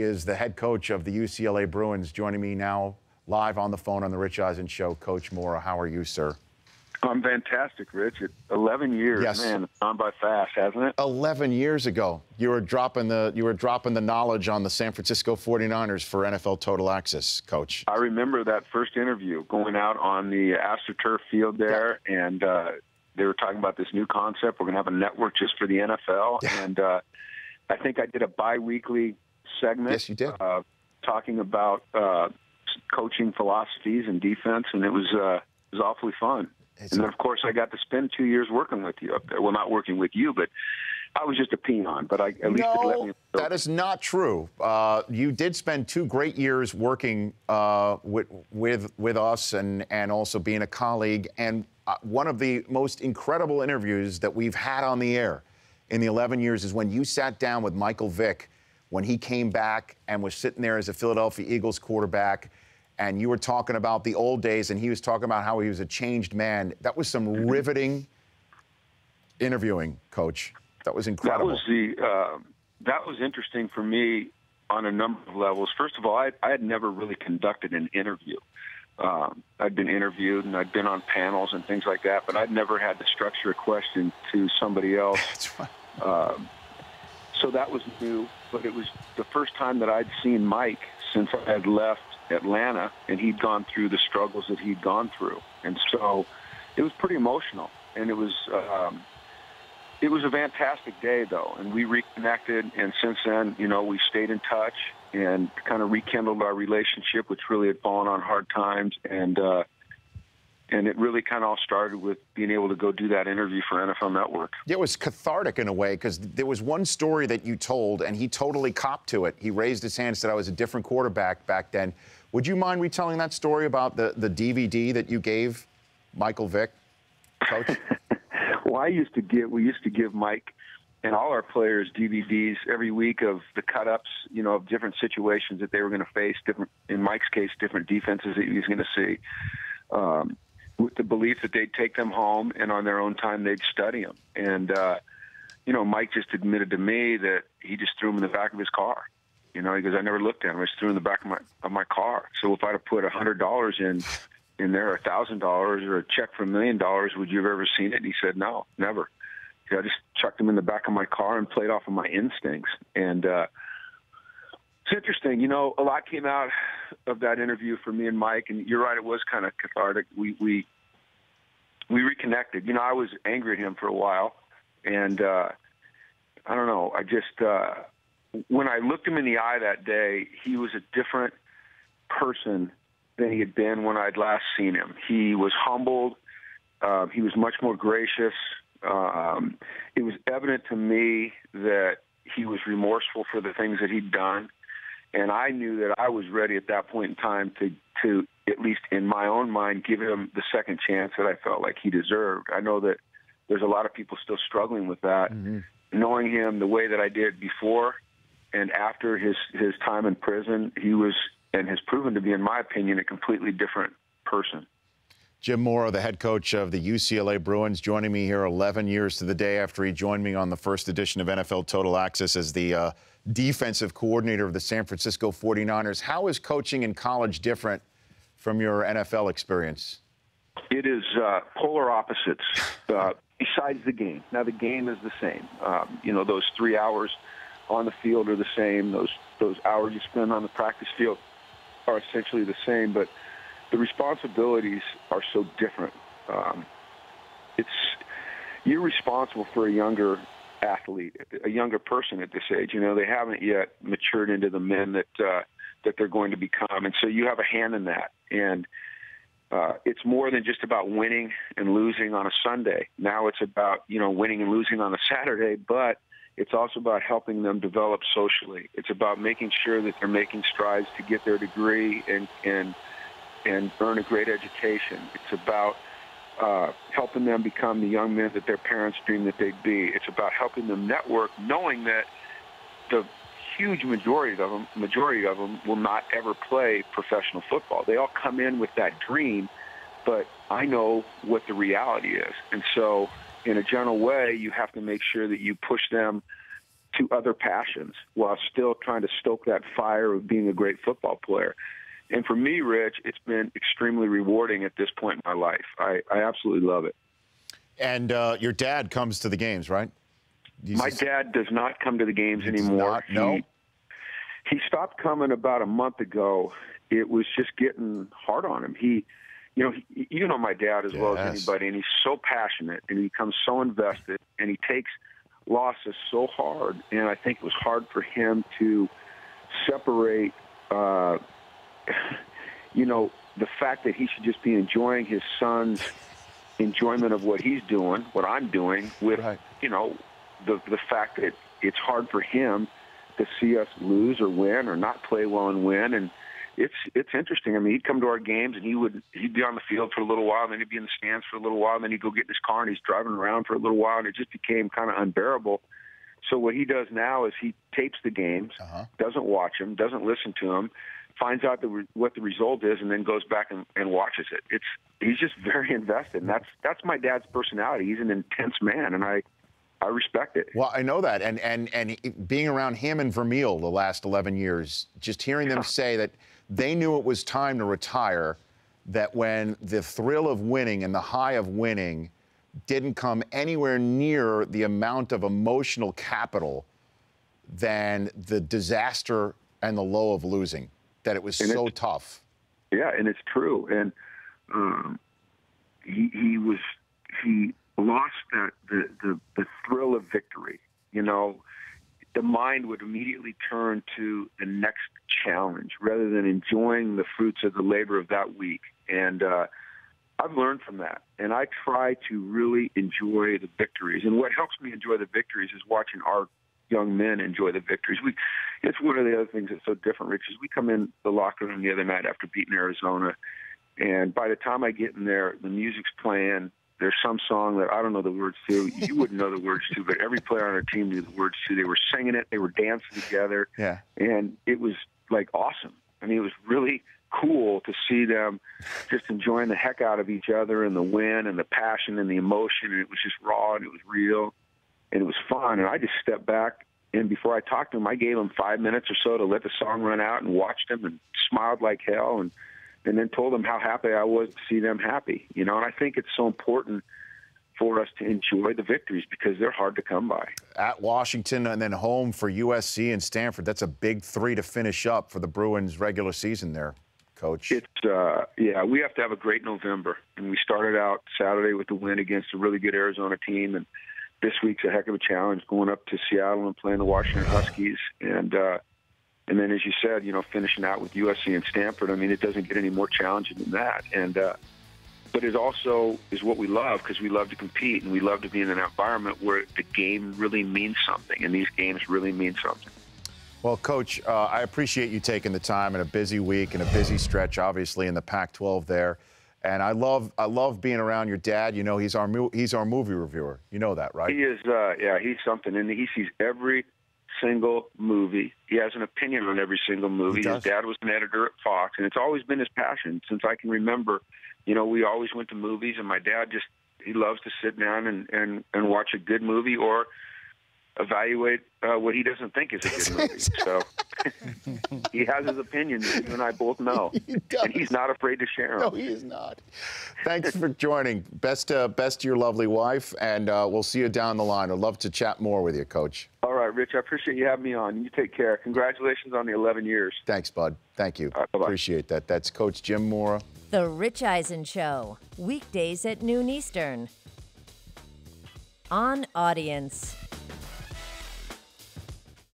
He is the head coach of the UCLA Bruins, joining me now live on the phone on the Rich Eisen Show. Coach Mora, how are you, sir? I'm fantastic, Rich. 11 years, yes. Man, it's gone by fast, hasn't it? 11 years ago, you were dropping the knowledge on the San Francisco 49ers for NFL Total Access, Coach. I remember that first interview going out on the AstroTurf field there, and they were talking about this new concept. We're going to have a network just for the NFL, and I think I did a bi-weekly segment. Yes, you did. Talking about coaching philosophies and defense, and it was awfully fun. And then, of course, I got to spend 2 years working with you up there. Well, not working with you, but I was just a peon. But at least it let me. That is not true. You did spend 2 great years working with us and also being a colleague. And one of the most incredible interviews that we've had on the air in the 11 years is when you sat down with Michael Vick when he came back and was sitting there as a Philadelphia Eagles quarterback. And you were talking about the old days, and he was talking about how he was a changed man. That was some riveting interviewing, Coach. That was incredible. That was interesting for me on a number of levels. First of all, I had never really conducted an interview. I'd been interviewed, and I'd been on panels and things like that, but I'd never had to structure a question to somebody else. That's right. So that was new, but it was the first time that I'd seen Mike since I had left Atlanta, and he'd gone through the struggles that he'd gone through, and so it was pretty emotional. And it was a fantastic day, though, and we reconnected. And since then, we stayed in touch and kind of rekindled our relationship, which really had fallen on hard times. And it really kind of all started with being able to go do that interview for NFL Network. Yeah, it was cathartic in a way, because there was one story that you told, and he totally copped to it. He raised his hand and said, I was a different quarterback back then. Would you mind retelling that story about the DVD that you gave Michael Vick, Coach? Well, we used to give Mike and all our players DVDs every week of the cut-ups, of different situations that they were going to face, in Mike's case, different defenses that he was going to see, with the belief that they'd take them home and on their own time they'd study them. And, Mike just admitted to me that he just threw them in the back of his car. He goes, I never looked at him. I just threw him in the back of my car. So if I'd have put $100 in there, $1,000, or a check for $1 million, would you have ever seen it? And he said, no, never. I just chucked him in the back of my car and played off of my instincts. And it's interesting. A lot came out of that interview for me and Mike. And you're right, it was kind of cathartic. We reconnected. I was angry at him for a while. And I don't know. I just when I looked him in the eye that day, he was a different person than he had been when I'd last seen him. He was humbled. He was much more gracious. It was evident to me that he was remorseful for the things that he'd done. And I knew that I was ready at that point in time to at least in my own mind, give him the second chance that I felt like he deserved. I know that there's a lot of people still struggling with that. Mm-hmm. Knowing him the way that I did before and after his time in prison, he was and has proven to be, in my opinion, a completely different person. Jim Mora, the head coach of the UCLA Bruins, joining me here 11 years to the day after he joined me on the first edition of NFL Total Access as the defensive coordinator of the San Francisco 49ers. How is coaching in college different from your NFL experience? It is polar opposites besides the game. Now, the game is the same. Those 3 hours on the field are the same. Those hours you spend on the practice field are essentially the same, but the responsibilities are so different. You're responsible for a younger athlete, a younger person at this age. They haven't yet matured into the men that they're going to become, and so you have a hand in that. And it's more than just about winning and losing on a Sunday. Now it's about winning and losing on a Saturday, but it's also about helping them develop socially. It's about making sure that they're making strides to get their degree and earn a great education. It's about helping them become the young men that their parents dreamed that they'd be. It's about helping them network, knowing that the huge majority of them will not ever play professional football. They all come in with that dream, but I know what the reality is. And so in a general way, you have to make sure that you push them to other passions while still trying to stoke that fire of being a great football player. And for me, Rich, it's been extremely rewarding at this point in my life. I absolutely love it. And your dad comes to the games, right? My dad does not come to the games anymore. No? He stopped coming about a month ago. It was just getting hard on him. You know my dad as well as anybody, and he's so passionate, and he becomes so invested, and he takes losses so hard. And I think it was hard for him to separate the fact that he should just be enjoying his son's enjoyment of what he's doing, what I'm doing, with, the fact that it's hard for him to see us lose or win or not play well and win. And it's interesting. I mean, he'd come to our games and he'd be on the field for a little while, and then he'd be in the stands for a little while, and then he'd go get in his car and he's driving around for a little while, and it just became kind of unbearable. So what he does now is he tapes the games, doesn't watch them, doesn't listen to them, finds out what the result is, and then goes back and watches it. He's just very invested, and that's my dad's personality. He's an intense man, and I respect it. Well, I know that, and being around him and Vermeil the last 11 years, just hearing them say that they knew it was time to retire, that when the thrill of winning and the high of winning didn't come anywhere near the amount of emotional capital than the disaster and the low of losing, that it was so tough. Yeah, and it's true. And he lost the thrill of victory. The mind would immediately turn to the next challenge rather than enjoying the fruits of the labor of that week. And I've learned from that, and I try to really enjoy the victories. And what helps me enjoy the victories is watching our young men enjoy the victories. It's one of the other things that's so different, Rich, is we come in the locker room the other night after beating Arizona, and by the time I get in there, the music's playing. There's some song that I don't know the words to. You wouldn't know the words to, but every player on our team knew the words to. They were singing it. They were dancing together. Yeah. And it was, awesome. I mean, it was really cool to see them just enjoying the heck out of each other and the win and the passion and the emotion. And it was just raw and it was real and it was fun. And I just stepped back, and before I talked to them, I gave them 5 minutes or so to let the song run out and watched them and smiled like hell and then told them how happy I was to see them happy. And I think it's so important for us to enjoy the victories because they're hard to come by. At Washington and then home for USC and Stanford. That's a big 3 to finish up for the Bruins regular season there, Coach. It's we have to have a great November. And we started out Saturday with the win against a really good Arizona team. And this week's a heck of a challenge going up to Seattle and playing the Washington Huskies. And then, as you said, finishing out with USC and Stanford, I mean, it doesn't get any more challenging than that. And but it also is what we love because we love to compete and we love to be in an environment where the game really means something, and these games really mean something. Well, Coach, I appreciate you taking the time in a busy week and a busy stretch, obviously, in the Pac-12 there. And I love being around your dad. He's our movie reviewer. You know that, right? He is, he's something, and he sees every single movie. He has an opinion on every single movie. His dad was an editor at Fox, and it's always been his passion since I can remember. We always went to movies, and my dad he loves to sit down and watch a good movie or evaluate what he doesn't think is a good movie. So he has his opinions, you and I both know, and he's not afraid to share them. No, he is not. Thanks for joining. Best to your lovely wife, and we'll see you down the line. I'd love to chat more with you, Coach. All right, Rich, I appreciate you having me on. You take care. Congratulations on the 11 years. Thanks, bud. Thank you. Right, bye-bye. Appreciate that. That's Coach Jim Mora. The Rich Eisen Show, weekdays at noon Eastern. On Audience.